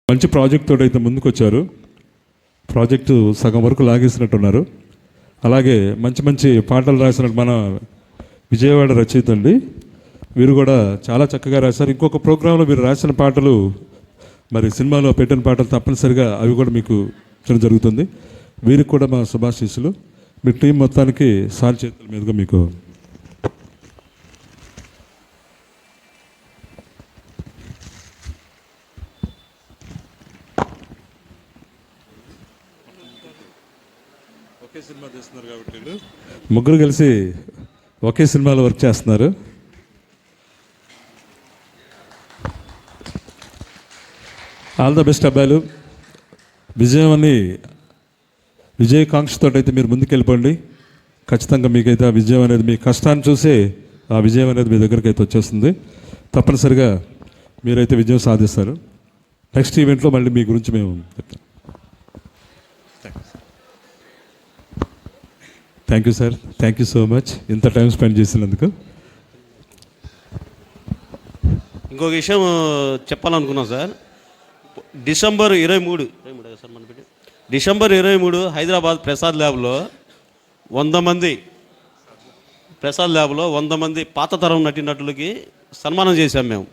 మంచి ప్రాజెక్ట్ తోటి అయితే ముందుకు వచ్చారు. ప్రాజెక్టు సగం వరకు లాగేసినట్టున్నారు. అలాగే మంచి మంచి పాటలు రాసినట్టు మన విజయవాడ రచయిత అండి, వీరు కూడా చాలా చక్కగా రాశారు. ఇంకొక ప్రోగ్రాంలో మీరు రాసిన పాటలు మరి సినిమాలో పెట్టిన పాటలు తప్పనిసరిగా అవి కూడా మీకు ఇచ్చడం జరుగుతుంది. వీరికి కూడా మా శుభాశీస్సులు. మీ టీం మొత్తానికి సార్ చేతుల మీదుగా మీకు ఒకే సినిమా చేస్తున్నారు కాబట్టి ముగ్గురు కలిసి ఒకే సినిమాలో వర్క్ చేస్తున్నారు. ఆల్ ద బెస్ట్ అబ్బాయిలు. విజయం అని విజయకాంక్షతో అయితే మీరు ముందుకెళ్ళిపోండి. ఖచ్చితంగా మీకైతే ఆ విజయం అనేది మీ కష్టాన్ని చూసే ఆ విజయం అనేది మీ దగ్గరికి అయితే వచ్చేస్తుంది. తప్పనిసరిగా మీరైతే విజయం సాధిస్తారు. నెక్స్ట్ ఈవెంట్లో మళ్ళీ మీ గురించి మేము చెప్తాం. Thank you sir, thank you so much ఇంత టైం స్పెండ్ చేసినందుకు. ఇంకొక విషయం చెప్పాలనుకున్నాం సార్. డిసెంబర్ 23 సార్ మన పెట్టి డిసెంబర్ 23 హైదరాబాద్ ప్రసాద్ ల్యాబ్లో 100 మంది ప్రసాద్ ల్యాబ్లో 100 మంది పాత తరం నటీనటులకి సన్మానం చేశాం మేము.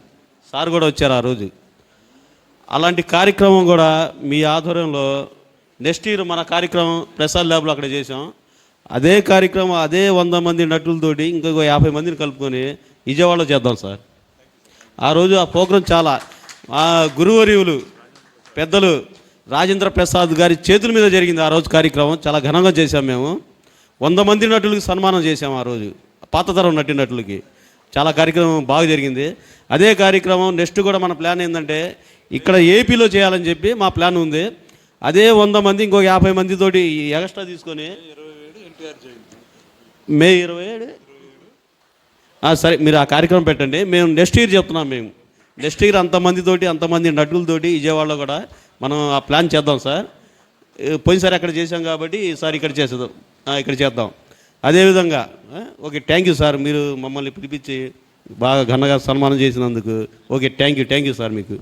సార్ కూడా వచ్చారు ఆ రోజు. అలాంటి కార్యక్రమం కూడా మీ ఆధ్వర్యంలో నెక్స్ట్ ఇయర్ మన కార్యక్రమం ప్రసాద్ ల్యాబ్లో అక్కడ చేసాం. అదే కార్యక్రమం అదే 100 మంది నటులతోటి ఇంకొక 50 మందిని కలుపుకొని విజయవాడలో చేద్దాం సార్. ఆ రోజు ఆ ప్రోగ్రాం చాలా ఆ గురువర్యులు పెద్దలు రాజేంద్ర ప్రసాద్ గారి చేతుల మీద జరిగింది. ఆ రోజు కార్యక్రమం చాలా ఘనంగా చేశాం మేము. 100 మంది నటులకి సన్మానం చేశాము ఆ రోజు, పాతతరం నటులకి. చాలా కార్యక్రమం బాగా జరిగింది. అదే కార్యక్రమం నెక్స్ట్ కూడా మన ప్లాన్ ఏంటంటే ఇక్కడ ఏపీలో చేయాలని చెప్పి మా ప్లాన్ ఉంది. అదే 100 మంది ఇంకొక 50 మందితోటి ఎక్స్ట్రా తీసుకొని మే 27 సరే మీరు ఆ కార్యక్రమం పెట్టండి. మేము నెక్స్ట్ ఇయర్ చెప్తున్నాం. మేము నెక్స్ట్ ఇయర్ అంతమంది నటులతోటి విజయవాడలో కూడా మనం ఆ ప్లాన్ చేద్దాం సార్. పోయినసారి అక్కడ చేసాం కాబట్టి ఈసారి ఇక్కడ చేద్దాం. అదేవిధంగా ఓకే, థ్యాంక్ యూ సార్, మీరు మమ్మల్ని పిలిపించి బాగా ఘనంగా సన్మానం చేసినందుకు. ఓకే, థ్యాంక్ యూ సార్ మీకు.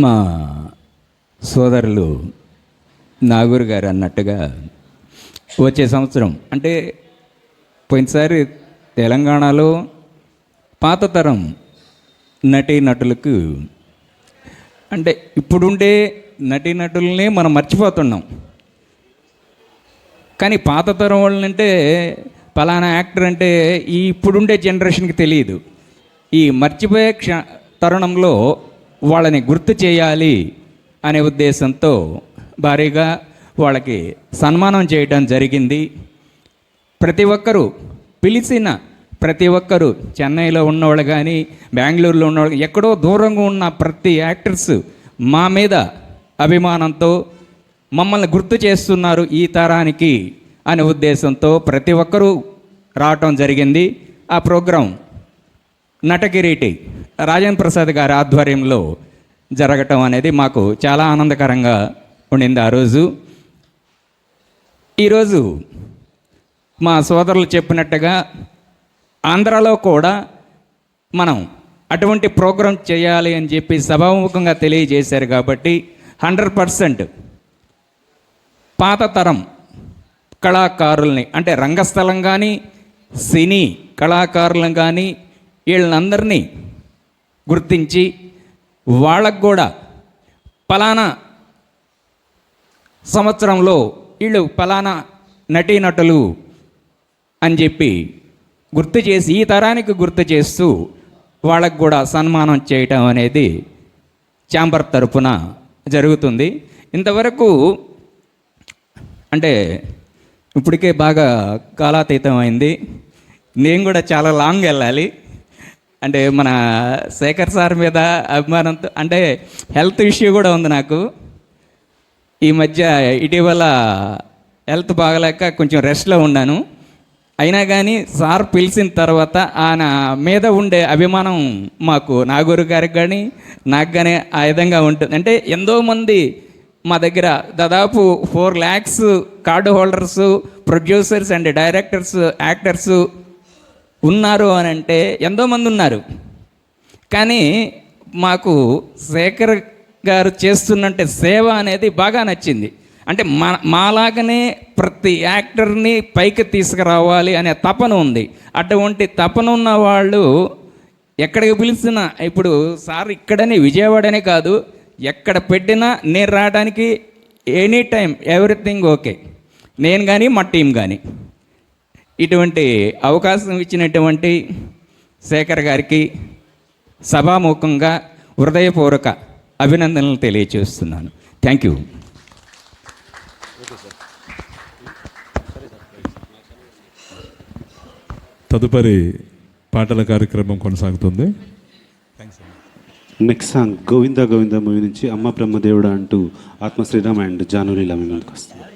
మా సోదరులు నాగూర్ గారు అన్నట్టుగా వచ్చే సంవత్సరం అంటే పోయినసారి తెలంగాణలో పాత తరం నటీనటులకు అంటే ఇప్పుడుండే నటీనటులనే మనం మర్చిపోతున్నాం. కానీ పాత తరం వాళ్ళంటే పలానా యాక్టర్ అంటే ఈ ఇప్పుడుండే జనరేషన్కి తెలియదు. ఈ మర్చిపోయే తరుణంలో వాళ్ళని గుర్తు చేయాలి అనే ఉద్దేశంతో భారీగా వాళ్ళకి సన్మానం చేయడం జరిగింది. ప్రతి ఒక్కరూ పిలిచిన ప్రతి ఒక్కరూ చెన్నైలో ఉన్నవాళ్ళు కానీ బెంగళూరులో ఉన్నవాళ్ళు ఎక్కడో దూరంగా ఉన్న ప్రతి యాక్టర్స్ మా మీద అభిమానంతో మమ్మల్ని గుర్తు చేస్తున్నారు ఈ తరానికి అనే ఉద్దేశంతో ప్రతి ఒక్కరూ రావటం జరిగింది. ఆ ప్రోగ్రాం నటకిరీటి రాజేంద్ర ప్రసాద్ గారి ఆధ్వర్యంలో జరగటం అనేది మాకు చాలా ఆనందకరంగా ఉండింది ఆ రోజు. ఈరోజు మా సోదరులు చెప్పినట్టుగా ఆంధ్రాలో కూడా మనం అటువంటి ప్రోగ్రాం చేయాలి అని చెప్పి సభాముఖంగా తెలియజేశారు కాబట్టి 100% పాత తరం కళాకారుల్ని అంటే రంగస్థలం కానీ సినీ కళాకారులను కానీ వీళ్ళందరినీ గుర్తించి వాళ్ళకు కూడా పలానా సంవత్సరంలో వీళ్ళు పలానా నటీనటులు అని చెప్పి గుర్తు చేసి ఈ తరానికి గుర్తు చేస్తూ వాళ్ళకు కూడా సన్మానం చేయటం అనేది ఛాంబర్ తరపున జరుగుతుంది. ఇంతవరకు అంటే ఇప్పటికే బాగా కాలాతీతం అయింది. నేను కూడా చాలా లాంగ్ వెళ్ళాలి. అంటే మన శేఖర్ సార్ మీద అభిమానంతో అంటే హెల్త్ ఇష్యూ కూడా ఉంది నాకు. ఈ మధ్య ఇటీవల హెల్త్ బాగలేక కొంచెం రెస్ట్లో ఉన్నాను. అయినా కానీ సార్ పిలిచిన తర్వాత ఆయన మీద ఉండే అభిమానం మాకు నాగూరు గారికి కానీ నాకు కానీ ఆ విధంగా ఉంటుంది. అంటే ఎంతోమంది మా దగ్గర దాదాపు 4 lakhs card holders, producers and directors, actors ఉన్నారు అని అంటే ఎంతోమంది ఉన్నారు. కానీ మాకు శేఖర్ గారు చేస్తున్నట్టే సేవ అనేది బాగా నచ్చింది. అంటే మాలాగనే ప్రతి యాక్టర్ని పైకి తీసుకురావాలి అనే తపన ఉంది. అటువంటి తపన ఉన్న వాళ్ళు ఎక్కడికి పిలిచినా, ఇప్పుడు సార్ ఇక్కడనే విజయవాడనే కాదు, ఎక్కడ పెట్టినా నేను రావడానికి ఎనీ టైం ఎవ్రీథింగ్ ఓకే, నేను కానీ మా టీం కానీ. ఇటువంటి అవకాశం ఇచ్చినటువంటి శేఖర్ గారికి సభాముఖంగా హృదయపూర్వక అభినందనలు తెలియజేస్తున్నాను. Thank you. తదుపరి పాటల కార్యక్రమం కొనసాగుతుంది. Next song Govinda Govinda movie నుంచి అమ్మ బ్రహ్మదేవుడు అంటూ ఆత్మ శ్రీరామ్ అండ్ జానులీల మీ ముందుకు వస్తుంది.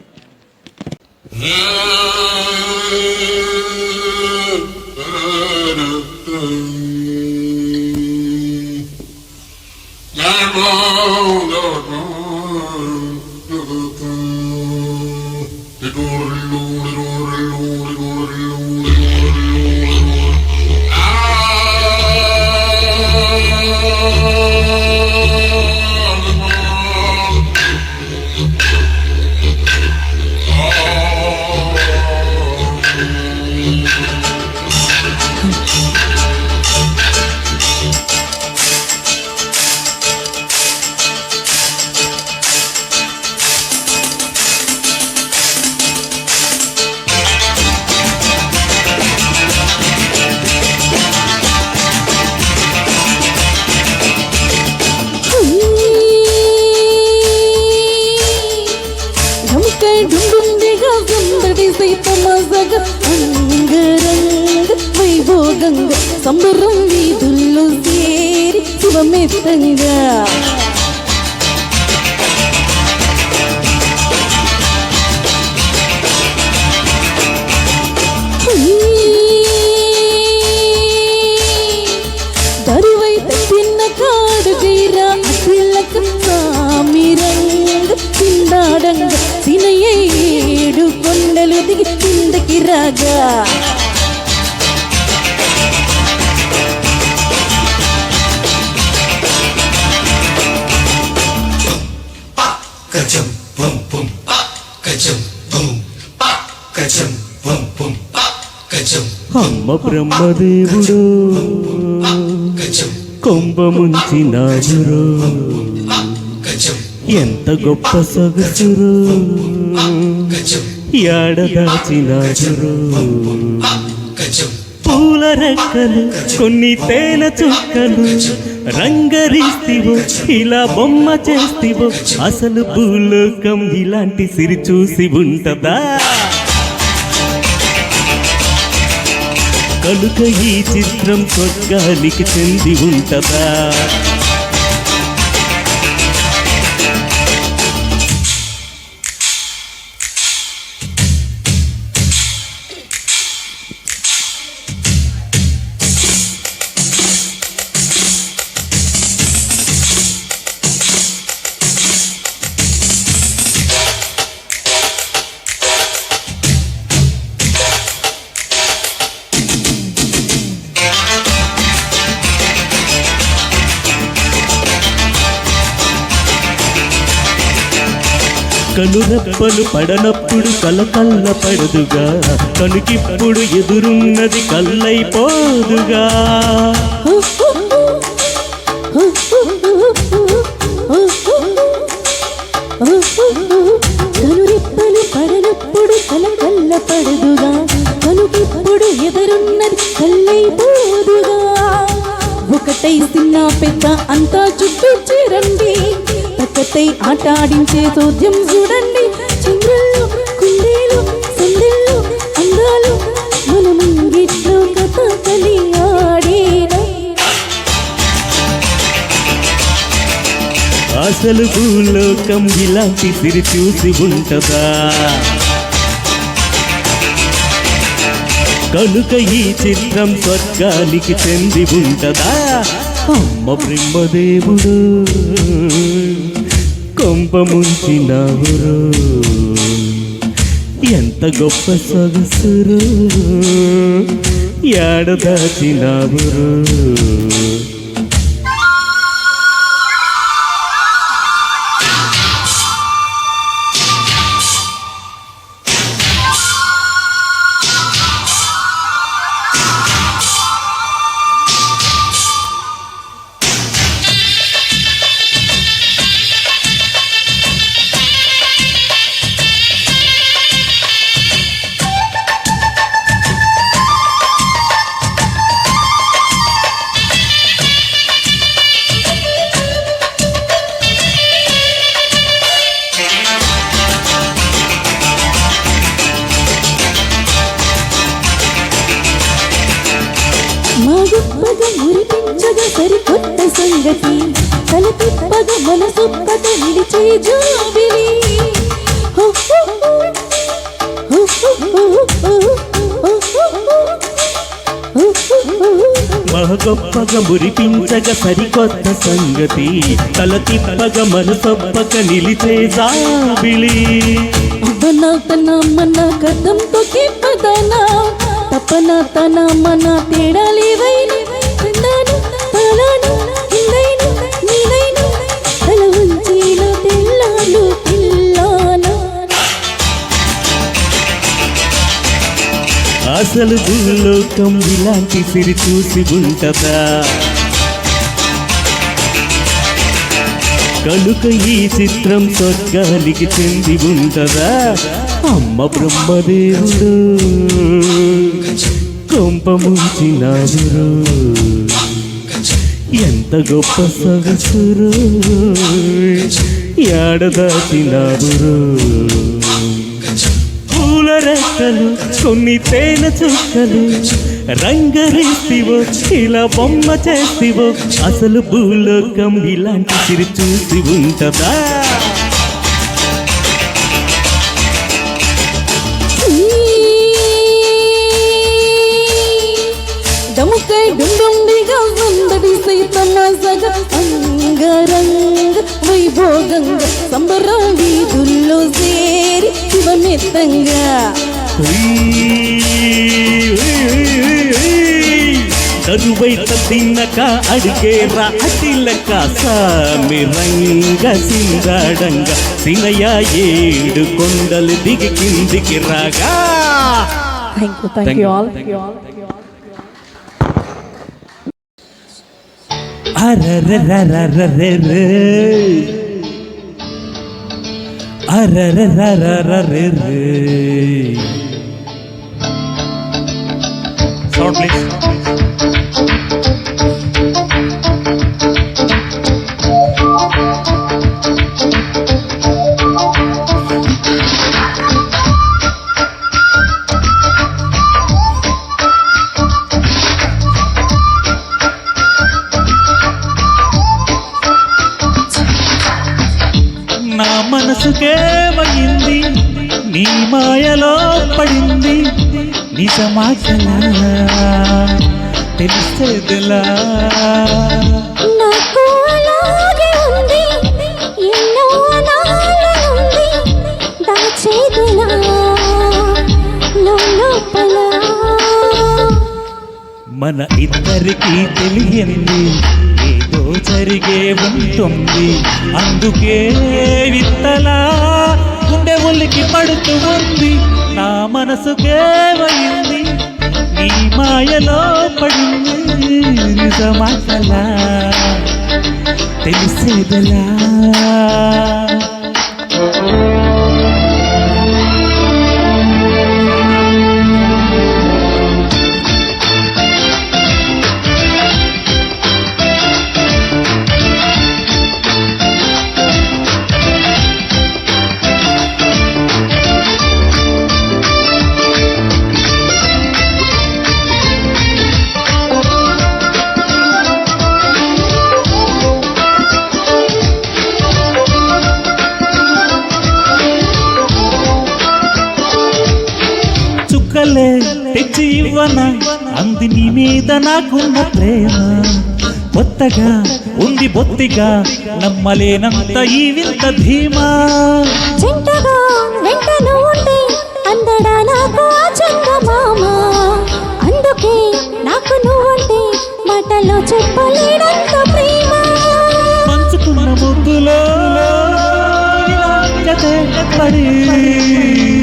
సంబరం వీధుల్లో చేరి శివమెత్తంగా దరువై తిన్న కాడు తీరా పిల్లక సామిరంగ చిందాడంగ సినయేడు కొండలు దిగి కిందకి రాగా Kacam pum pum pa kacam pum pa kacam pum pum pa kacam అమ్మ బ్రహ్మదేవుడు కొంబ ముంచినాడురో ఎంత గొప్ప సొగసురు ఏడదాచినాడురో పూల రెక్కలు కొన్ని తేనె చుక్కలు రంగరిస్తివో ఇలా బొమ్మ చేస్తివో అసలు భూలోకం ఇలాంటి సిరి చూసి ఉంటదా కనుక ఈ చిత్రం స్వర్గానికి చెంది ఉంటదా కనురెప్పలు పడనప్పుడు కలకల్ల పడదుగా కనుకిప్పుడు ఎదురున్నది కల్లైపోదుగా కనురెప్పలు పడనప్పుడు కలకల్ల పడదుగా కనుకిప్పుడు ఎదురున్నది కల్లైపోదుగా ఒకటై చిన్న పెద్ద అంతా చుట్టూ చేరండి పక్కతై ఆటాడించే చోద్యం చూడండి చంద్రుల్లో కుందేలు సందెల్లో అందాలు మన ముంగిట్లో కథ కలి ఆడేనా అసలు భూలోకం ఇలాంటి సిరి చూసి ఉంటదా కనుక ఈ చిత్రం స్వర్గానికి చెంది ఉంటదా అమ్మ బ్రహ్మదేవుడు కొంప ముంచినావురో ఎంత గొప్ప సొగసురు ఏడదాచినావురో కొత్త సంగతి తలతిప్పగ మనసొప్పక నిలిచే జాబిలి హో హో హో హో హో మహగొప్పగా మురిపించగా సరికొత్త సంగతి తల తిప్పగా మనసొప్పక నిలిచే జాబిలి అవనా తన మన కదంతో తిప్పదనా తపనా తన మన తేడాలేవైనా తందాను తలాను కిందైను నీదైను తల ఉంచిన తెల్లాలు పిల్లానా అసలు భూలోకం ఇలాంటి సిరి చూసి ఉంటదా కనుక ఈ చిత్రం స్వర్గానికి చెంది ఉంటదా అమ్మ బ్రహ్మదేవుడు కొంప ముంచినావురు ఎంత గొప్ప సొగసురు ఏడదాచినావురు పూల రెక్కలు కొన్ని తేనె చుక్కలు రంగరిస్తివో ఇలా బొమ్మ చేస్తివో అసలు భూలోకం ఇలాంటి సిరి చూసి ఉంటదా దముకై డుండుండిగా సందడి సైతమాసగా అంగరంగ వైభోగంగా సంబర వీధుల్లో చేరి శివమెత్తంగా కరువైత తిన్నక అడిగే రాటిలక సామి రంగ సింగాడంగ సినయ ఏడు కొండలు దిగి కిందికి రాగా థ్యాంక్ యూ ఆల్ అరరరరరరే అరరరరరరే సౌండ్ ప్లీజ్ నా మనసుకేమైంది నీ మాయలో పడింది నిజమాటలా తెలిసేదిలా నాకు అలాగే ఉంది ఎన్నో నాళ్ళ నుండి దాచేదిలా లోపల మన ఇద్దరికి తెలియంది ఏదో జరిగే ఉంటుంది అందుకే విత్తలా గుండె ఒలికి పడుతూ ఉంది నా మనసుకేమైంది నీ మాయలో పడింది నిజమాటలా తెలిసేదలా చుక్కలే తెచ్చి ఇవ్వన అంది నీ మీద నాకున్న ప్రేమ కొత్తగా ఉంది బొత్తిగా నమ్మలేనంత ఈ వింత ధీమా చెంటగా వెంటను ఉండి అందడా నాకు ఆ చందమామ అందుకే నాకు నువ్వంటే మాటలో చెప్పలేనంత ప్రేమ పంచుకున్న ముద్దులో జతే పడి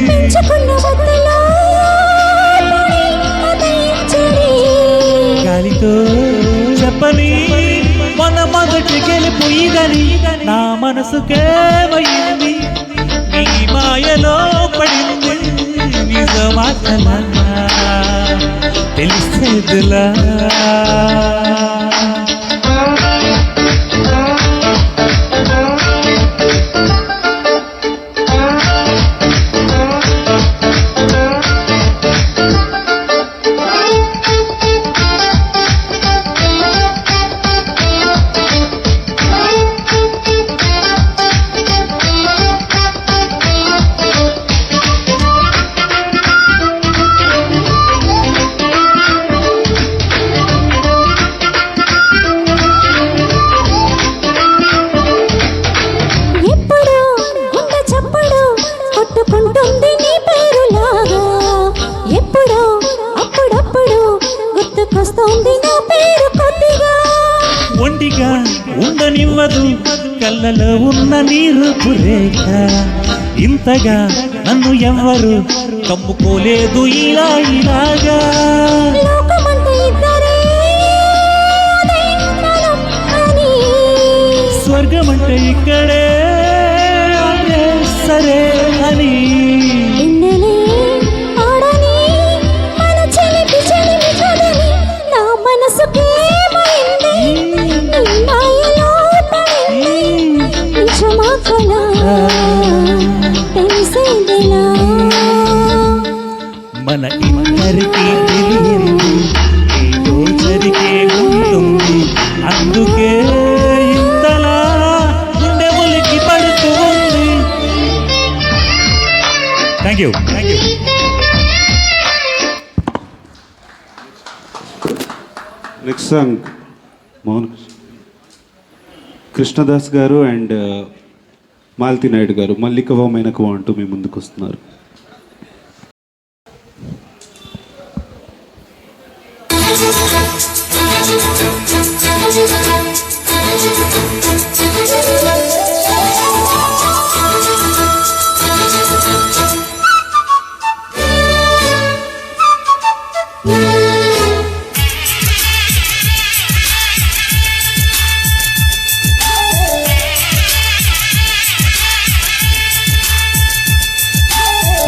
పెంచుకున్న వద్దలో పడి ఉదయించడి. గాలితో చెప్పని మన మొదటి గెలుపు ఇదని నా మనసుకేమైంది నీ మాయలో పడింది నిజమాటలా తెలిసేదిలా ఒంటిగా ఉండనివ్వదు కళ్ళలో ఉన్న నీరు పురేఖ ఇంతగా నన్ను ఎవ్వరు కమ్ముకోలేదు ఇలాగా లోకమంతా ఇద్దరే దైవం అని. స్వర్గమంటే ఇక్కడే అదే సరే అని ఎన్నెలే ఆడని మన చెలిపి చెలిమి కదని నా మనసుకేమైంది నీ మాయలో పడింది నిజమా కలా తెలిసేదిలా మన ఇద్దరికి తెలియంది ఏదో జరిగే ఉంటుంది అందుకే ఇంతలా గుండె ఒలికి పడుతూ ఉంది. Thank you. Next song Mohan Krishnadas గారు అండ్ మాలతి నాయుడు గారు మల్లికవ మైనకవ అంటూ మీ ముందుకు వస్తున్నారు.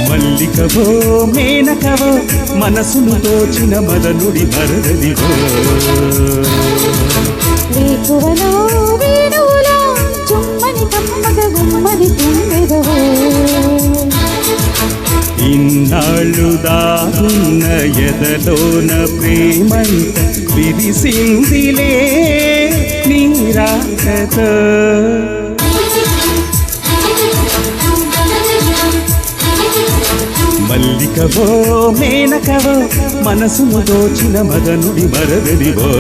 మల్లికవో మేనకవో మనసును దోచిన మదనుడి మరదదివో వేకువలో వేణువులో చుమ్మని కమ్మగ గుమ్మని తుమ్మెదవో ఇన్నాళ్ళు దాగున్న ఎదలోన ప్రేమంత విరిసిందిలే నీరాకతో మల్లికవో మేనకవో మనసును దోచిన మదనుడి మరదదివో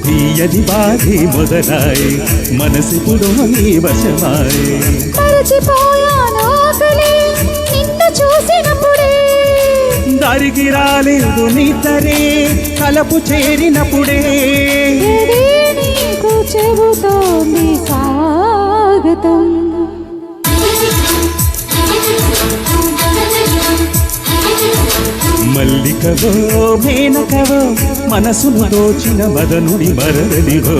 తీయని బాధి మొదలాయి మనసిపుడు నీ వశమాయి మరచిపోయాను ఆకలి నిన్ను చూసినప్పుడే దారికి రాలేదు నిద్దరే కలపు చేరినప్పుడే ఏది నీకు చెబుతోంది స్వాగతం మల్లికవో మేనకవో మనసును దోచిన మదనుడి మరదదివో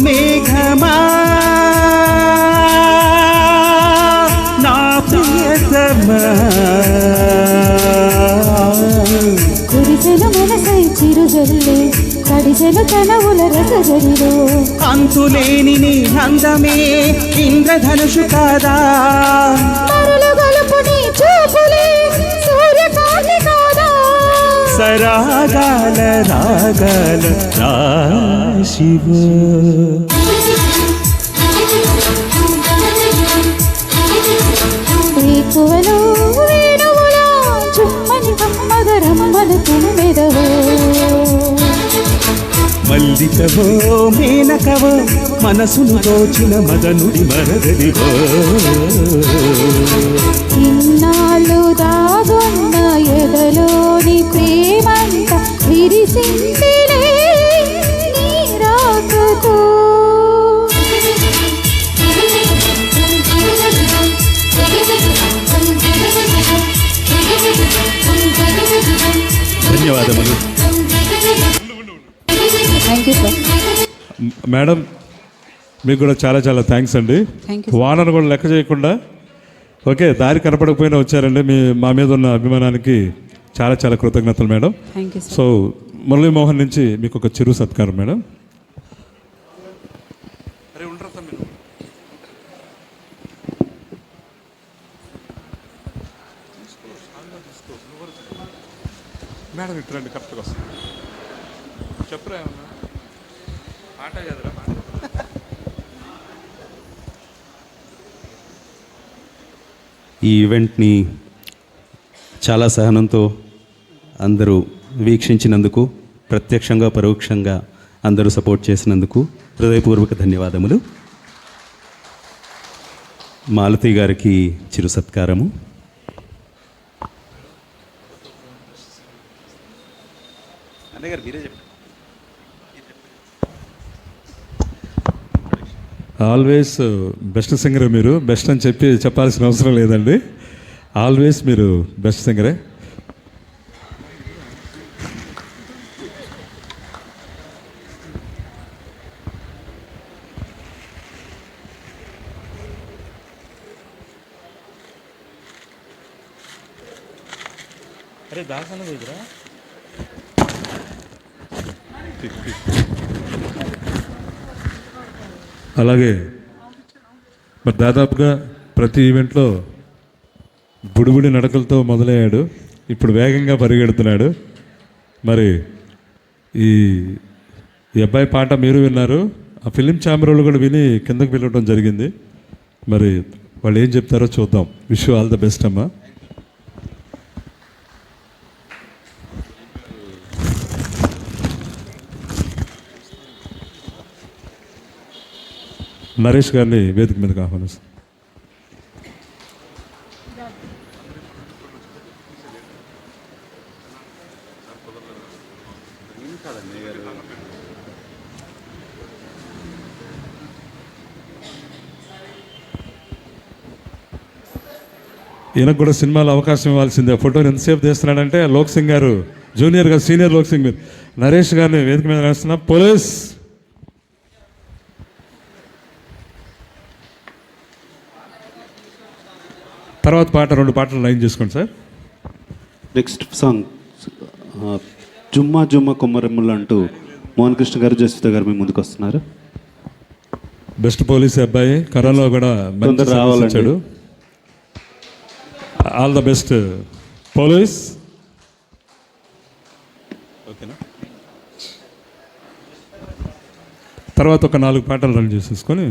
మేఘమా నా ప్రియతమా కురిసెల మనసై చిరుజల్లే కడిసెల కనవుల రసజరిలో అంతులేని నీ అందమే ఇంద్రధనుషు కాదా మరలు గలుపు నీ చూపులే సూర్యకాంతి కాదా సరాగాల రాగాల రాశివ వేకువలో వేణువులో చుమ్మని కమ్మగ రమ్మల తుమ్మెదవో మల్లికవో మేనకవో మనసును దోచిన మదనుడి మరదదివో ఇన్నాళ్ళు దాగున్న ఎదలోని ప్రేమంత విరిసిందిలే నీ రాకతో ధన్యవాదములు. Thank you sir. మేడం మీకు కూడా చాలా చాలా థ్యాంక్స్ అండి. Thank you. వానను కూడా లెక్క చేయకుండా ఓకే దారి కనపడకపోయినా వచ్చారండి. మా మీద ఉన్న అభిమానానికి చాలా చాలా కృతజ్ఞతలు madam. Thank you sir. So Muralimohan నుంచి మీకు ఒక చిరు సత్కారం మేడం. మేడం ఇట్రండి కరెక్ట్గా వస్తుంది. చెప్పురా ఏమన్నా పాట కదరా ఈ ఈవెంట్ని చాలా సహనంతో అందరూ వీక్షించినందుకు, ప్రత్యక్షంగా పరోక్షంగా అందరూ సపోర్ట్ చేసినందుకు హృదయపూర్వక ధన్యవాదములు. మాలతి గారికి చిరు సత్కారము. ఆల్వేస్ బెస్ట్ సింగరే మీరు. బెస్ట్ అని చెప్పాల్సిన అవసరం లేదండి. ఆల్వేస్ మీరు బెస్ట్ సింగరే. అరే దాసన దగ్గర అలాగే మరి దాదాపుగా ప్రతి ఈవెంట్లో బుడిబుడి నడకలతో మొదలయ్యాడు, ఇప్పుడు వేగంగా పరిగెడుతున్నాడు. మరి ఈ అబ్బాయి పాట మీరు విన్నారు, ఆ ఫిలిం ఛాంబర్ వాళ్ళు కూడా విని కిందకు వెళ్ళడం జరిగింది. మరి వాళ్ళు ఏం చెప్తారో చూద్దాం. విష్ ఆల్ ద బెస్ట్ అమ్మా. నరేష్ గారిని వేదిక మీదకి ఆహ్వానిస్తాం. ఈయనకు కూడా సినిమాలో అవకాశం ఇవ్వాల్సిందే. ఫోటోని ఎంతసేపు తీస్తున్నాడంటే లోక్ సింగ్ గారు జూనియర్గా సీనియర్ లోక్ సింగ్ మీరు నరేష్ గారిని వేదిక మీద వేస్తున్నా. పోలీస్ తర్వాత పాట 2 పాటలు లైన్ చేసుకోండి సార్. నెక్స్ట్ సాంగ్ జుమ్మా జుమ్మా కొమ్మరెమ్మలు అంటూ మోహన్ కృష్ణ గారు, జస్విత గారు మీ ముందుకు వస్తున్నారు. బెస్ట్ పోలీస్ అబ్బాయి, కరోనాలో కూడా మంచి తొందర సర్వీస్ రావాలండి. ఇచ్చాడు. All the best police. ఓకేనా, తర్వాత ఒక 4 పాటలు రన్ చేసేసుకొని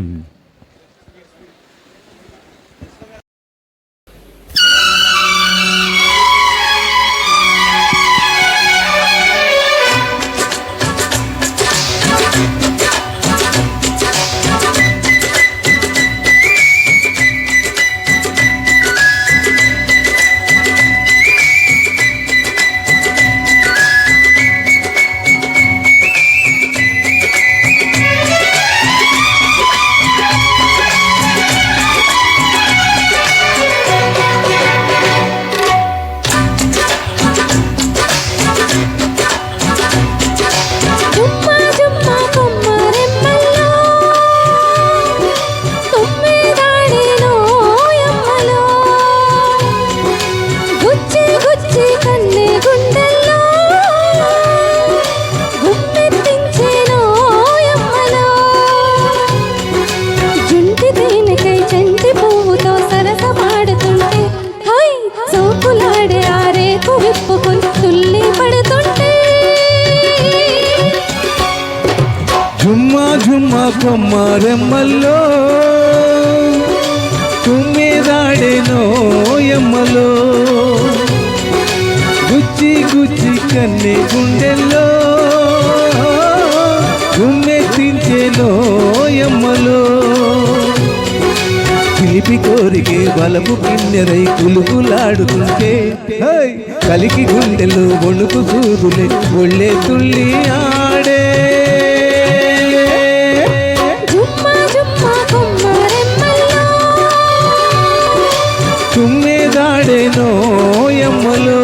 కొమ్మరెమ్మల్లో తుమ్మెదాడెనో ఎమ్మలో గుచ్చి గుచ్చి కన్నె గుండెల్లో గుమ్మెత్తించెనో ఎమ్మలో పిలిపి కోరికే బలపు కిన్నెరై కులుకులాడుతుంటే కలికి గుండెలు వణుకు సూదులే ఒళ్ళే తుళ్ళి ఆడే తుమ్మెదాడెనో ఎమ్మలో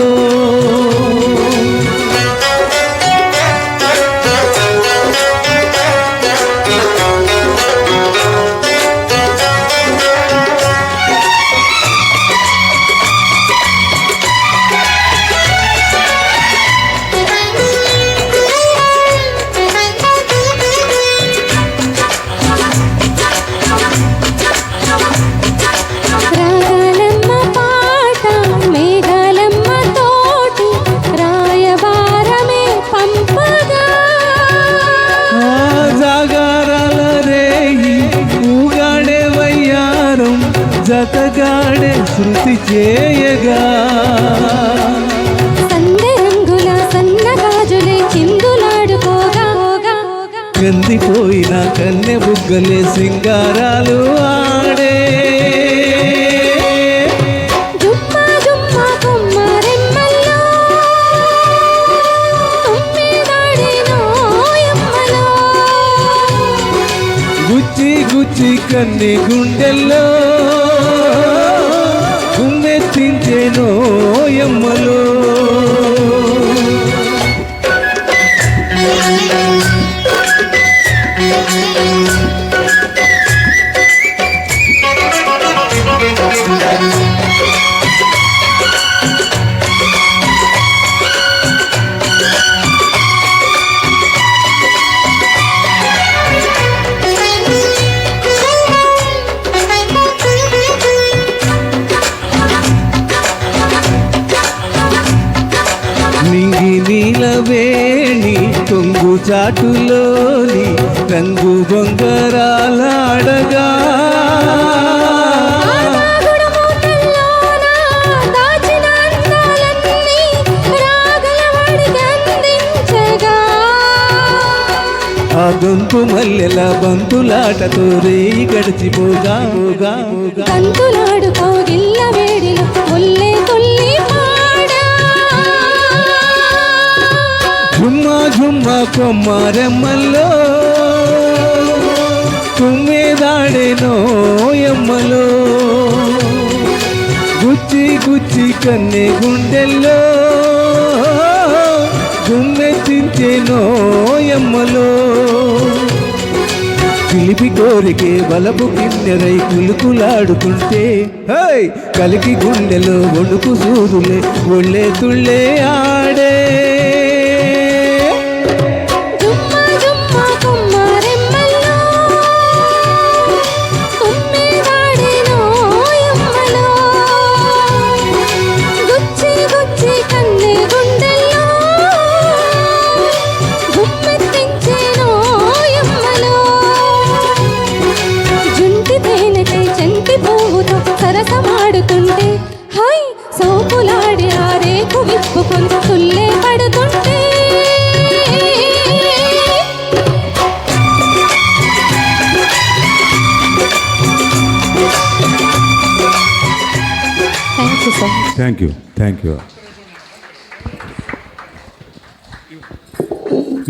సుజాతగాడే శృతి చేయగా సందె రంగుల సన్నగాజులే చిందులాడుకోగా కందిపోయిన కన్నె బుగ్గలే సింగారాలు ఆడే జుమ్మా జుమ్మా కొమ్మరెమ్మల్లో తుమ్మెదాడేనో యమ్మలో గుచ్చి గుచ్చి కన్నె గుండెల్లో గుమ్మెత్తించేనో యమ్మలో నింగి నీలవేణి కొంగు చాటులోని రంగు బొంగరాలాడగా గుడమూటల్లోన దాచిన అందాలన్నీ రాగలవాడికి అందించగా ఆ గొంతు మల్లెల బంతులాటతో రేయి గడిచిపోగా గంతులాడుకో గిల్ల వేడిలో ముల్లే తుల్లి పాడా ఝుమ్మా ఝుమ్మా కొమ్మరెమ్మల్లో తుమ్మెదాడేనో యమ్మలో గుచ్చి గుచ్చి కన్నె గుండెల్లో గుమ్మెత్తించేనో యమ్మలో పిలిపి కోరికే బలపు కిన్నెరై కులుకులాడుతుంటే హై కలికి గుండెలో వణుకు సూదులే ఒళ్ళే తుళ్ళే ఆడే జుమ్మా జుమ్మా కొమ్మరెమ్మల్లో తుమ్మెదాడేనో యమ్మలో గుచ్చి గుచ్చి కన్నె గుండెల్లో గుమ్మెత్తించేనో యమ్మలో జుంటి తేనెకై చెంటి పువ్వుతో సరసమాడుతుంటే హై సోపులాడి ఆ రేకు విప్పుకొని తుల్లే పడుతుంటే thank you sir. Thank you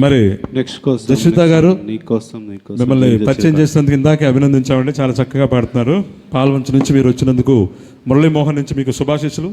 మరి నెక్స్ట్ కోసం జస్విత గారు నీకోసం మిమ్మల్ని పరిచయం చేసినందుకు ఇందాకే అభినందించామండి. చాలా చక్కగా పాడుతున్నారు. పాల్వంచ నుంచి మీరు వచ్చినందుకు మురళీమోహన్ నుంచి మీకు శుభాశీస్సులు.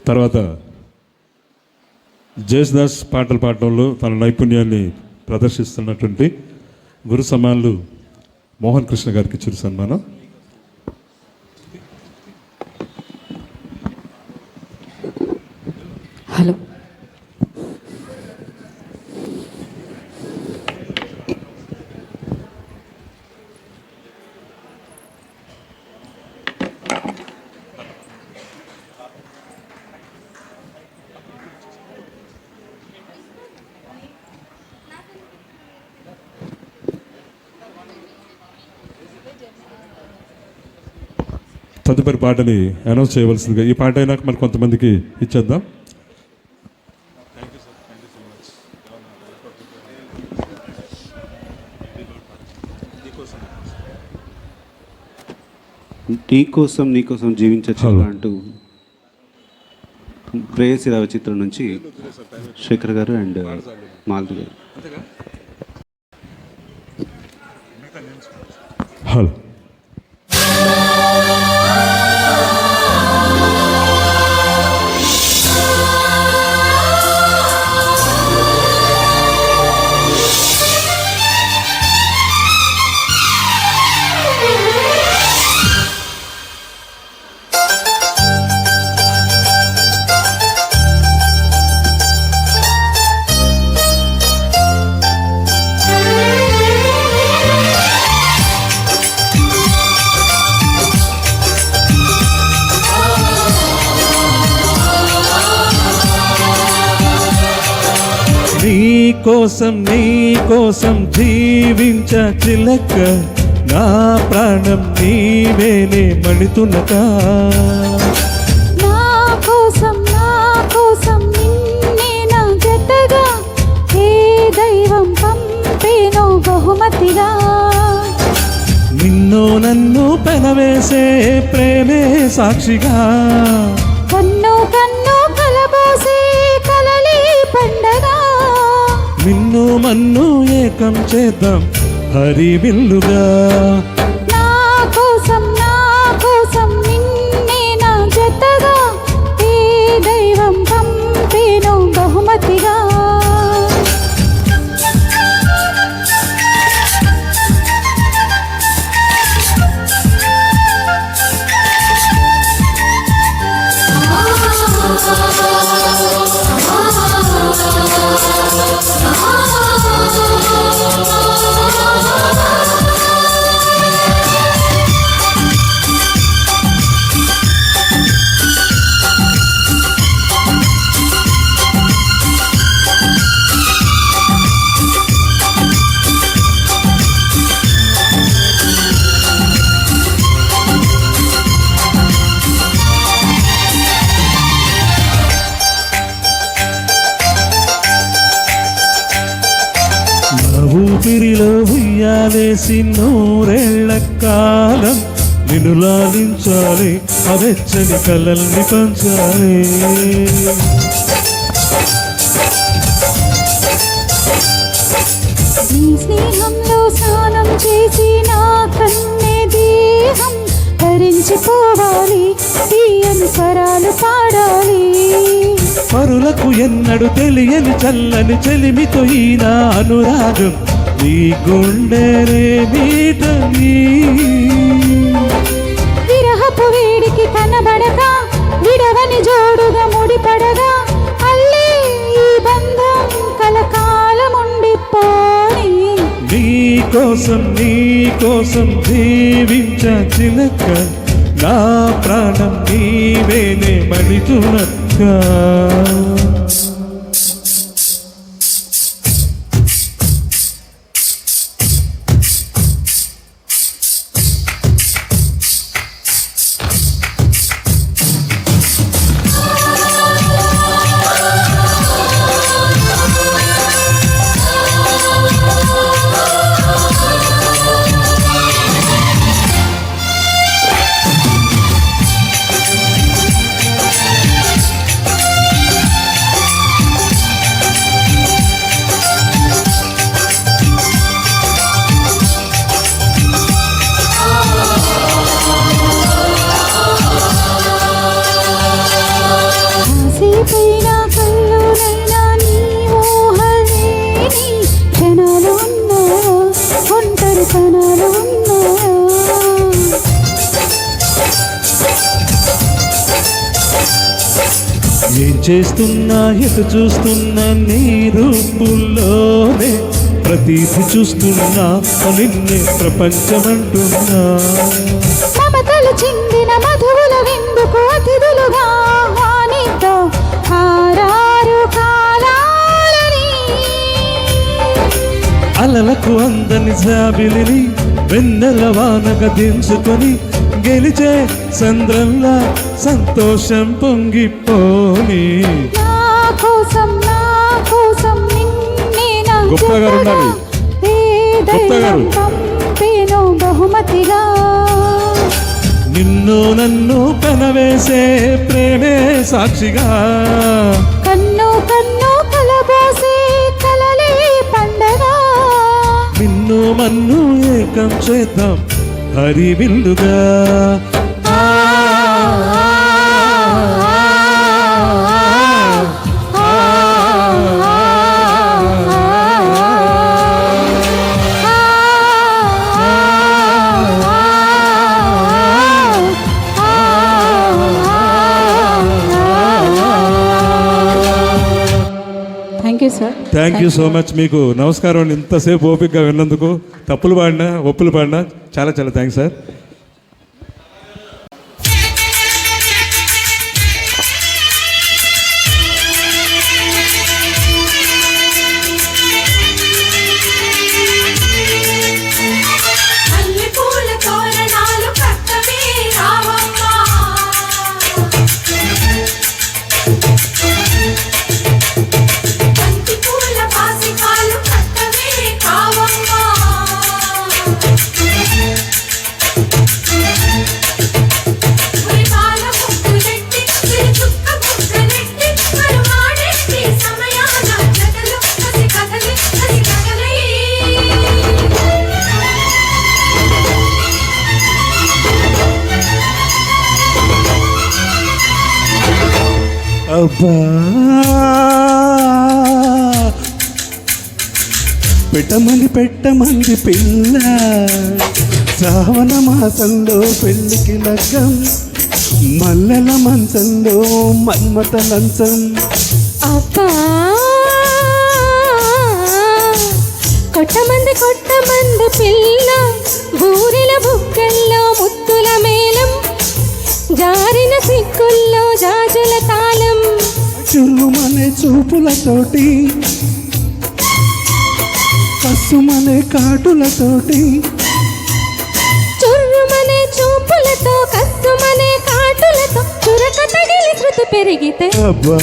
తర్వాత జేసుదాస్ పాటలు పాడడంలో తన నైపుణ్యాన్ని ప్రదర్శిస్తున్నటువంటి గురు సమానులు మోహన్ కృష్ణ గారికి చిరు సన్మానం. హలో తదుపరి పాటని అనౌన్స్ చేయవలసిందిగా, ఈ పాట అయినాక మరి కొంతమందికి ఇచ్చేద్దాం. నీకోసం జీవించచ్చు అంటూ ప్రేయసి రావ చిత్రం నుంచి శేఖర్ గారు అండ్ మాలతి గారు. హలో. కోసం నీ కోసం జీవించ చిలక నా ప్రాణం నీవేనే మణితులక నా కోసం నిన్నే నా జతగా ఏ దైవం పంపేనో బహుమతిగా నిన్ను నన్ను పెనవేసే ప్రేమే సాక్షిగా కన్ను కన్ను కలబోసే కలలే పండగ నిన్ను మన్ను ఏకం చేద్దాం హరివిల్లుగా నా కోసం నిన్నే నా జతగా ఏ దైవం పంపేనో బహుమతిగా ఊపిరిలో ఉయ్యాలేసి నూరేళ్ల కాలం నిన్ను లాలించాలి అవెచ్చని కలల్ని పంచాలి నీ స్నేహంలో స్నానం చేసి నా కన్నే దేహం ధరించిపోవాలి తీయని స్వరాలు పాడాలి పరులకు ఎన్నడు తెలియని చల్లని చెలిమితో ఈన అనురాగం నీ గుండెరే మీటని విరహపు వేడికి కనబడక విడవని జోడుగా ముడిపడగా అల్లే ఈ బంధం కలకాలముండిపోని నీ కోసం జీవించ చిలక నా ప్రాణం నీవేనే మణితునక్క కాసేపైనా కల్లోనైనా నీ ఊహలేని క్షణాలు ఉన్నాయా ఒంటరితనాలు ఉన్నాయా ఏం చేస్తున్నా ఎటు చూస్తున్నా నీ రూపుల్లోనే ప్రతీది చూస్తున్నా నిన్నే ప్రపంచమంటున్నా మమతలు చిందిన మధువుల విందుకు అతిథులుగా ఆహ్వానితో హారారు కాలాలని అలలకు అందని జాబిలిని వెన్నెల వానగా దించుకొని గెలిచే చంద్రంలా సంతోషం పొంగిపోని నా కోసం నిన్నే నా గుప్తా గారు ఉండాలి. ఏ గుప్తా గారు. దైవం పంపేనో బహుమతిగా నిన్ను నన్ను పెనవేసే ప్రేమే సాక్షిగా కన్ను కన్ను కలబోసే కలలే పండగ నిన్ను మన్ను ఏకం చేద్దాం హరివిల్లుగా thank you sir thank you so much. మీకు నమస్కారం అండి. ఇంతసేపు ఓపికగా విన్నందుకు, తప్పులు పాడినా ఒప్పులు పాడినా చాలా చాలా థ్యాంక్స్ సార్. అబ్బా పెట్టమంది పిల్ల శ్రావణ మాసంలో పెళ్ళికి లగ్గం మల్లెల మంచంలో మన్మత లంచం అబ్బా కొట్టమంది పిల్ల బూరెల బుక్కల్లో ముత్తుల మేళం జారిన సిక్కుల్లో జాజుల తాళం చురుమనే చూపులతోటి కసుమనే కాటులతోటి చుర్రుమనే చూపులతో కస్సుమనే కాటులతో చురక తగిలి శృతి పెరిగితే అబ్బా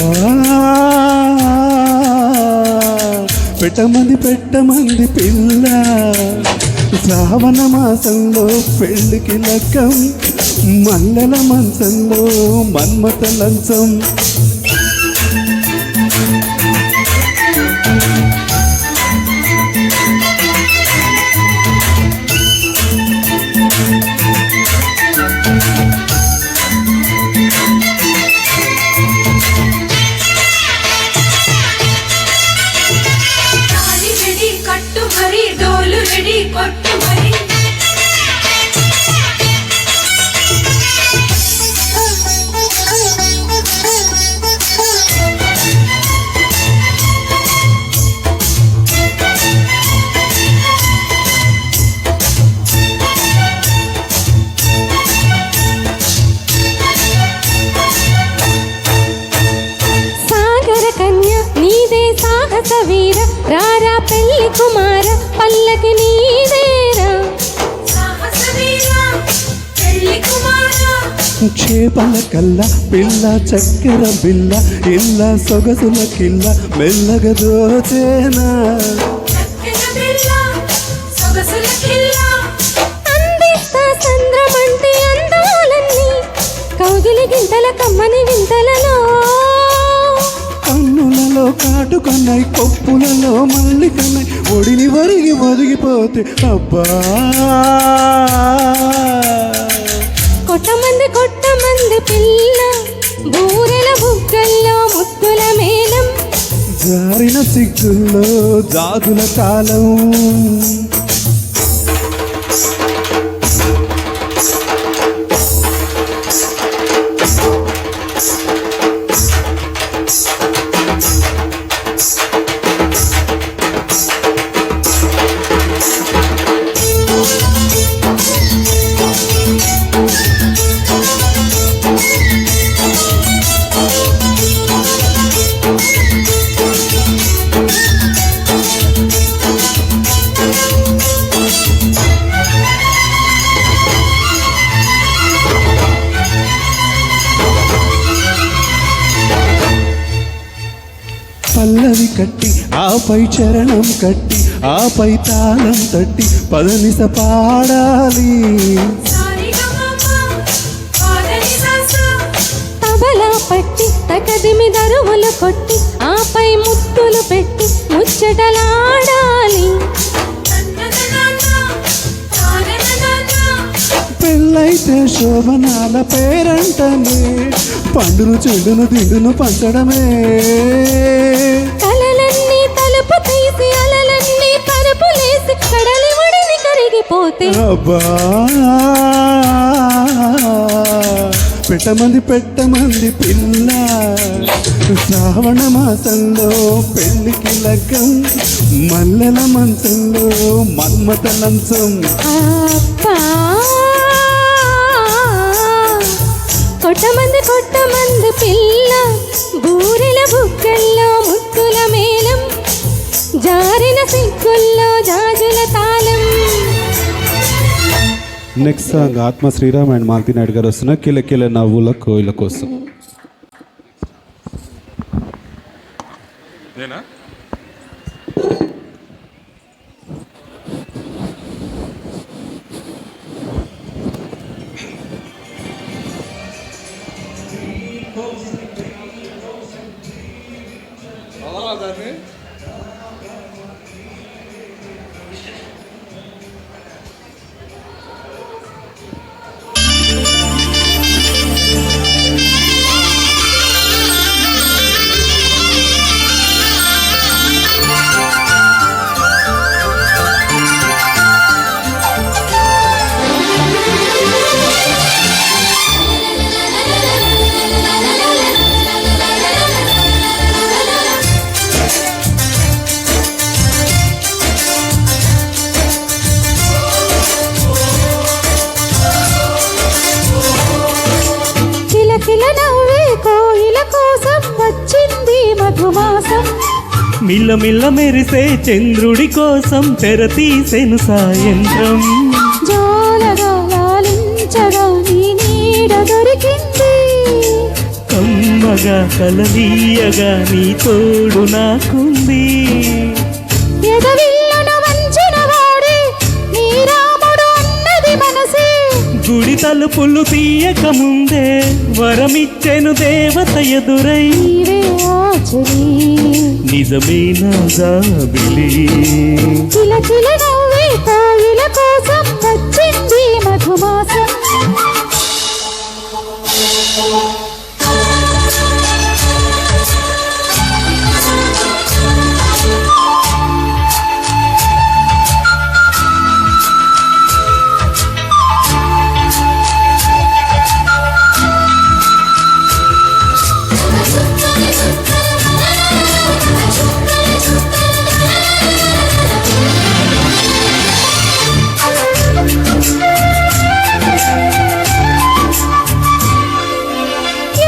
పెట్టమంది పిల్ల శ్రావణ మాసంలో పెళ్ళికి లగ్గం మల్లెల మంచంలో మన్మత లంచం వీర రారా పెళ్లి కుమార పల్లకి నీదేరా చేపల కల్ల పిల్ల చక్కెర బిల్ల ఇల్ల సొగసుల కిల్ల మెల్లగా దోచేనా అందిస్తా చంద్రమంటి అందాలన్నీ కౌగిలి గింతల కమ్మని వింతలలో కన్నులలో కాటుకన్నాయి కొప్పులలో మల్లికన్నాయి ఒడిని ఒదిగిపోతే అబ్బా కొట్టమంది పిల్ల బూరెల బుగ్గల్లో ముత్తుల మేళం జారిన సిగ్గుల్లో జాదుల తాళం పల్లవి కట్టి ఆపై చరణం కట్టి ఆపై తాళం తట్టి పదనిస పాడాలి తబలా పట్టి తకదిమి దరువులు కొట్టి ఆపై ముత్తులు పెట్టి ముచ్చటలాడాలి పెళ్ళైతే శోభనాల పేరంటనే పండును చెడును దిండును పంచడమే కలలన్నీ తలుపు తీసి అలలన్నీ పరుపులేసి కడలి ఒడిని కరిగిపోతే అబ్బా పెట్టమంది పిల్ల శ్రావణ మాసంలో పెళ్ళికి లగ్గం మల్లెల మంచంలో మన్మత లంచం అబ్బా కొట్టమంది పిల్ల బూరెల బుగ్గల్లో ముత్తుల మేళం జారిన సిగ్గుల్లో జాజుల తాళం. నెక్స్ట్ సాంగ్ ఆత్మ శ్రీరామ్ అండ్ మాలతి నాయుడు గారు వస్తున్న కిలకిల నవ్వుల కోయిల కోసం. మధుమాసం మిల్ల మెరిసే చంద్రుడి కోసం తెర తీసెను సాయంత్రం. జోలగా లాలించగా నీ నీడ దొరికింది. కమ్మగా కలనీయగా నీ తోడు నాకుంది. ఎదవిల్లున వంచిన వాడే నీ రాముడు అన్నది మనసే. గుడి తలుపులు తీయక ముందే వరమిచ్చెను దేవత ఎదురై. నీవే ఆచరి నిజమేనా జాబిలి కిలకిల నవ్వే కోయిల కోసం వచ్చింది మధుమాసం.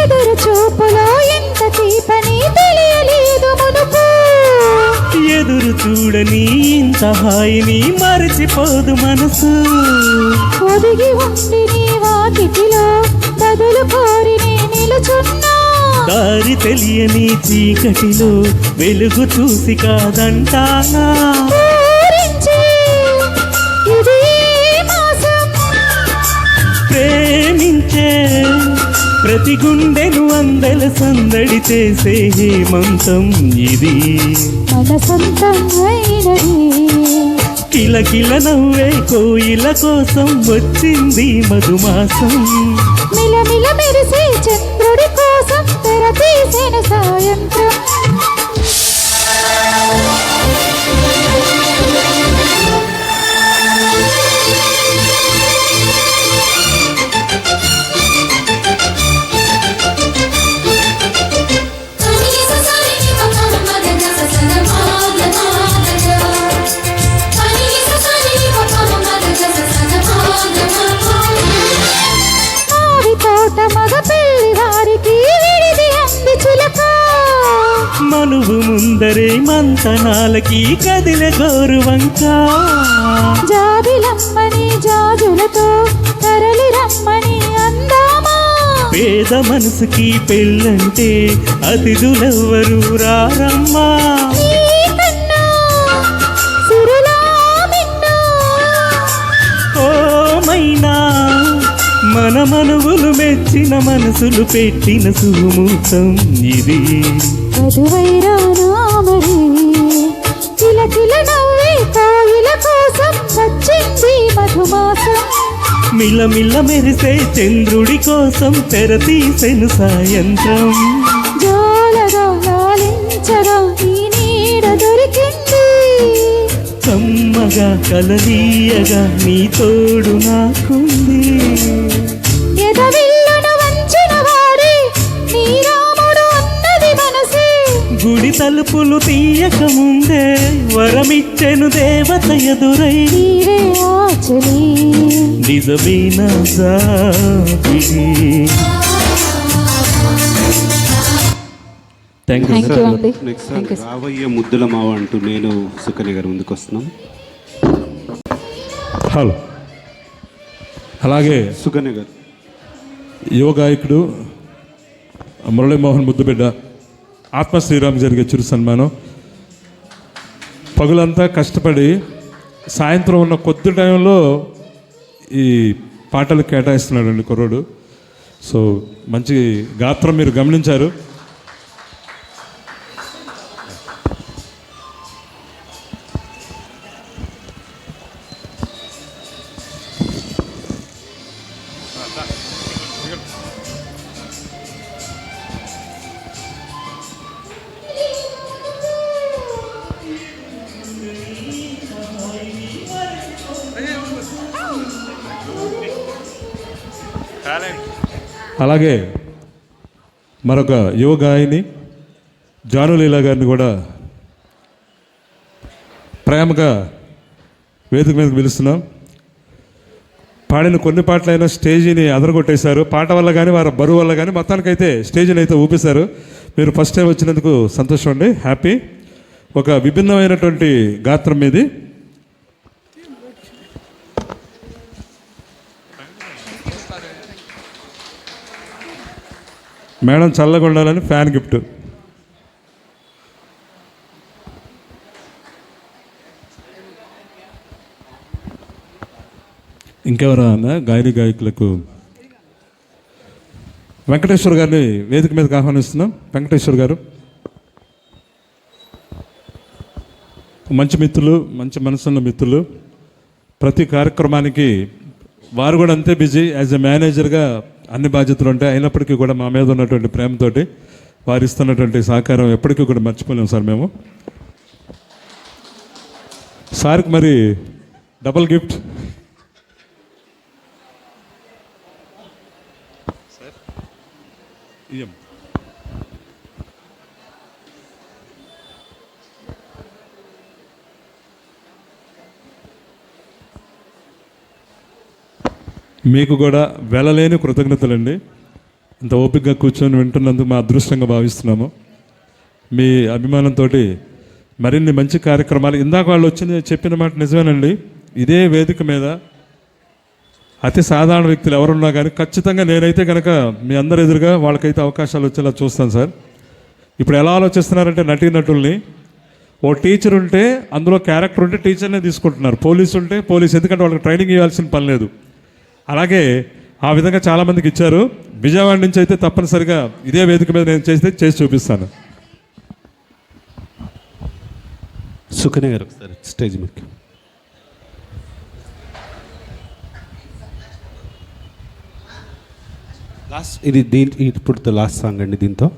ఎదురు చూపులో ఎంత తీపని తెలియలేదు మునుపు. ఎదురు చూడని ఇంత హాయిని మరచిపోదు మనసు. ఒదిగి ఉండి నీ వాకిటిలో బదులు కోరి నే నిలుచున్నా. దారి తెలియని చీకటిలో వెలుగు చూసి కాదంటానా. పూరించే ఇది మాసం. ప్రేమించే ప్రతి గుండెను అందెల సందడి చేసే హేమంతం ఇది. మన సొంతం అయినది. కిలకిల నవ్వే కోయిల కోసం వచ్చింది మధుమాసం. మిలమిల మెరిసే చంద్రుడి కోసం తెర తీసిన సాయంత్రం. మావి తోట మగ పెళ్లి వారికి విడిది అంది చిలక. మనువు ముందరే మంతనాలకి కదిలే గోరువంక. జాబిలమ్మని జాజులతో తరలి రమ్మని అందామా. పేద మనసుకి పెళ్ళంటే అతిథులెవ్వరు రారమ్మా. నీకన్నా సిరులా మిన్నా. ఓమైనా మన మనువులు మెచ్చిన మనసులు పెట్టిన సుముహూర్తం ఇది. వధువైరానా మరి కిలకిల నవ్వే కోయిల కోసం వచ్చింది మధుమాసం. మిల్ల మెరిసే చంద్రుడి కోసం తెర తీసెను సాయంత్రం. జోలగా లాలించగా నీ నీడ దొరికింది. కమ్మగా కలనీయగా నీ తోడు నాకుంది. ఎదవిల్లున వంచిన వాడే నీ రాముడు అన్నది మనసే. గుడి తలుపులు తీయక ముందే వరమిచ్చెను దేవత ఎదురై. నీవే ఆచలి నిజమేనా జాబిలి. థ్యాంక్ యూ Thank you అండి. Next Thank you, sir. రావయ్య ముద్దుల మావ అంటూ నేను సుకన్య గారు ముందుకు వస్తున్నాం. హలో. అలాగే సుకన్య గారు యువ గాయకుడు మురళీమోహన్ ముద్దుబిడ్డ ఆత్మ శ్రీరామ్ జరిగే చిరు సన్మానం. పగులంతా కష్టపడి సాయంత్రం ఉన్న కొద్ది టైంలో ఈ పాటలు కేటాయిస్తున్నాడండి కుర్రోడు. సో మంచి గాత్రం మీరు గమనించారు. అలాగే మరొక యువ గాయని జానులీలా గారిని కూడా ప్రేమగా వేదిక మీదకి పిలుస్తున్నాం. పాడిన కొన్ని పాటలైనా స్టేజీని అదరగొట్టేశారు. పాట వల్ల కానీ వారి బరువు వల్ల కానీ మొత్తానికైతే స్టేజీని అయితే ఊపేశారు. మీరు ఫస్ట్ టైం వచ్చినందుకు సంతోషం అండి, హ్యాపీ. ఒక విభిన్నమైనటువంటి గాత్రం మీది. మేడం చల్లగా ఉండాలని ఫ్యాన్ గిఫ్ట్. ఇంకెవరైనా గాయని గాయకులకు వెంకటేశ్వర్ గారిని వేదిక మీదకి ఆహ్వానిస్తున్నాం. వెంకటేశ్వర్ గారు మంచి మిత్రులు, మంచి మనసున్న మిత్రులు. ప్రతి కార్యక్రమానికి వారు కూడా అంతే బిజీ. యాజ్ ఎ మేనేజర్గా అన్ని బాధ్యతలు ఉంటాయి, అయినప్పటికీ కూడా మా మీద ఉన్నటువంటి ప్రేమతోటి వారు ఇస్తున్నటువంటి సహకారం ఎప్పటికీ కూడా మర్చిపోలేము సార్ మేము. సార్కి మరి డబల్ గిఫ్ట్. మీకు కూడా వెళ్ళలేని కృతజ్ఞతలండి. ఇంత ఓపికగా కూర్చొని వింటున్నందుకు మా అదృష్టంగా భావిస్తున్నాము. మీ అభిమానంతో మరిన్ని మంచి కార్యక్రమాలు, ఇందాక వాళ్ళు వచ్చింది చెప్పిన మాట నిజమేనండి. ఇదే వేదిక మీద అతి సాధారణ వ్యక్తులు ఎవరున్నా కానీ ఖచ్చితంగా నేనైతే కనుక మీ అందరి ఎదురుగా వాళ్ళకైతే అవకాశాలు వచ్చేలా చూస్తాను సార్. ఇప్పుడు ఎలా ఆలోచిస్తున్నారంటే నటీనటుల్ని, ఓ టీచర్ ఉంటే అందులో క్యారెక్టర్ ఉంటే టీచర్నే తీసుకుంటున్నారు, పోలీసు ఉంటే పోలీసు, ఎందుకంటే వాళ్ళకి ట్రైనింగ్ ఇవ్వాల్సిన పని లేదు. అలాగే ఆ విధంగా చాలామందికి ఇచ్చారు. విజయవాడ నుంచి అయితే తప్పనిసరిగా ఇదే వేదిక మీద నేను చేసి చూపిస్తాను. సుకన్య గారు ఒకసారి స్టేజ్ మీదకి. లాస్ట్ ఇది ఇప్పుడు లాస్ట్ సాంగ్ అండి. దీంతో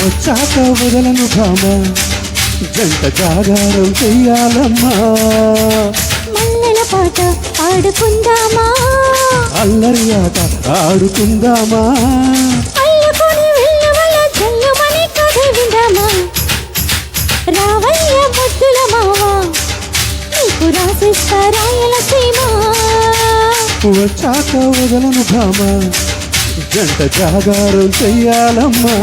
వచ్చాక వదలను భామ, జంట జాగారం చెయ్యాలమ్మా. మల్లెల పాట ఆడుకుందామా, అల్లరి ఆట ఆడుకుందామా. అల్లుకొని వెళ్ళవల జల్లుమని కథ విందామా. రావయ్య ముద్దుల మావా, నీకు రాసిస్తా రాయలసీమ. వచ్చాక వదలను భామ, జంట జాగారం చెయ్యాలమ్మా.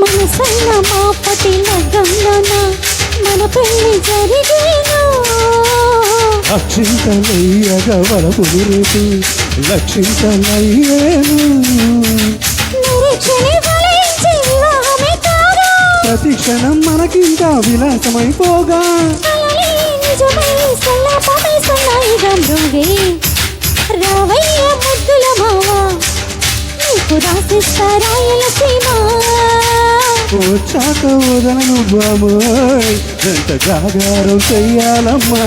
మనసన్న మాపటి లగ్గంలోన మన పెళ్లి జరిగేను. అక్షింతలయ్యగా వరపులు రేపు లక్షింతలయ్యేను. నిరీక్షని ఫలించి వివాహమే కాగా, ప్రతి క్షణం మనకింకా విలాసమైపోగా. కలలే నిజమై సల్లాపమై సన్నాయిగా మృగే. రావయ్య ముద్దుల మావా, నీకు రాసిస్తా రాయలసీమ. వచ్చాక వదలను బాబోయ్, జంట జాగారం చెయ్యాలమ్మా.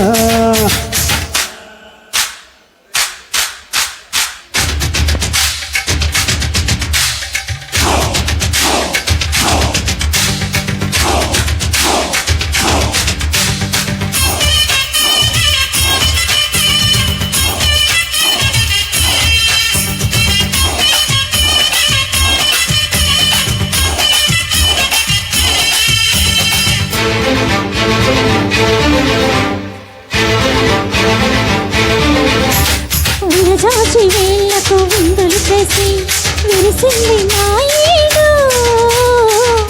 వచ్చింది నా ఈడు.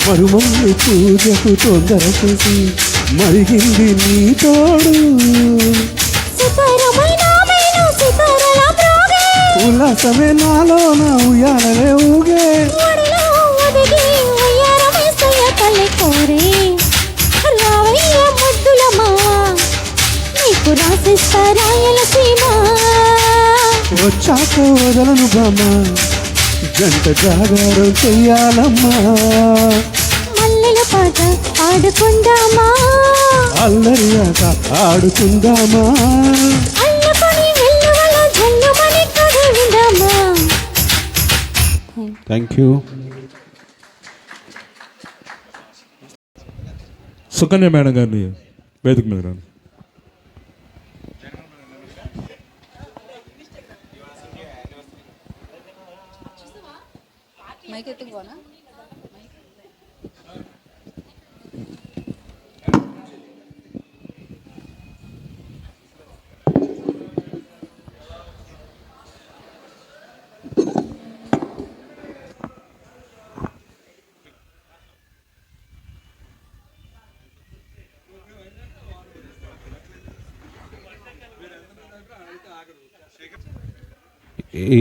మరుమల్లి పూజకు తొందర చేసి మరిగింది నీ తోడు. సితారమైన మేను సితారల మ్రోగే. ఉల్లాసమే నాలో నా ఉయ్యాలలే ఊగే. ఒడిలో ఒదిగి ఉయ్యారమేసయ్య తల్లి కోరే. రావయ్య ముద్దుల మావా, నీకు రాసిస్తా రాయలసీమ. వచ్చాక వదలను బామ్మ, జంట జాగారం చెయ్యాలమ్మా. మల్లెల పాట ఆడుకుందామా, అల్లరి ఆట ఆడుకుందామా. అల్లుకొని వెల్లువలో జల్లుమని కదిలిందామా. Thank you. సుకన్య మేడం గారిని వేదిక మీద రండి.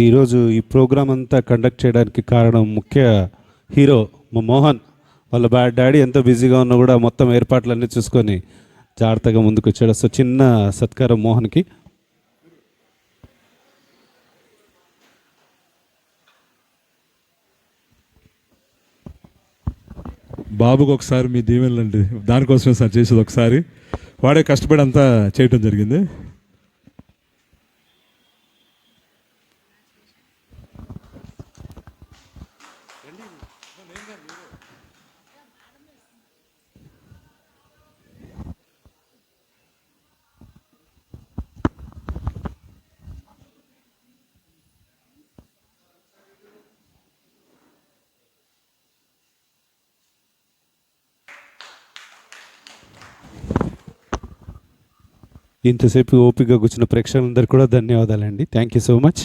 ఈరోజు ఈ ప్రోగ్రామ్ అంతా కండక్ట్ చేయడానికి కారణం ముఖ్య హీరో మా మోహన్. వాళ్ళ డాడీ ఎంత బిజీగా ఉన్నా కూడా మొత్తం ఏర్పాట్లన్నీ చూసుకొని జాగ్రత్తగా ముందుకు వచ్చాడు. సో చిన్న సత్కారం మోహన్కి. బాబుకు ఒకసారి మీ దీవెనలండి, దానికోసమే సార్ చేసేది. ఒకసారి వాడే కష్టపడి అంతా చేయటం జరిగింది. ఇంతసేపు ఓపికగా కూర్చున్న ప్రేక్షకులందరికీ కూడా ధన్యవాదాలండి. Thank you so much.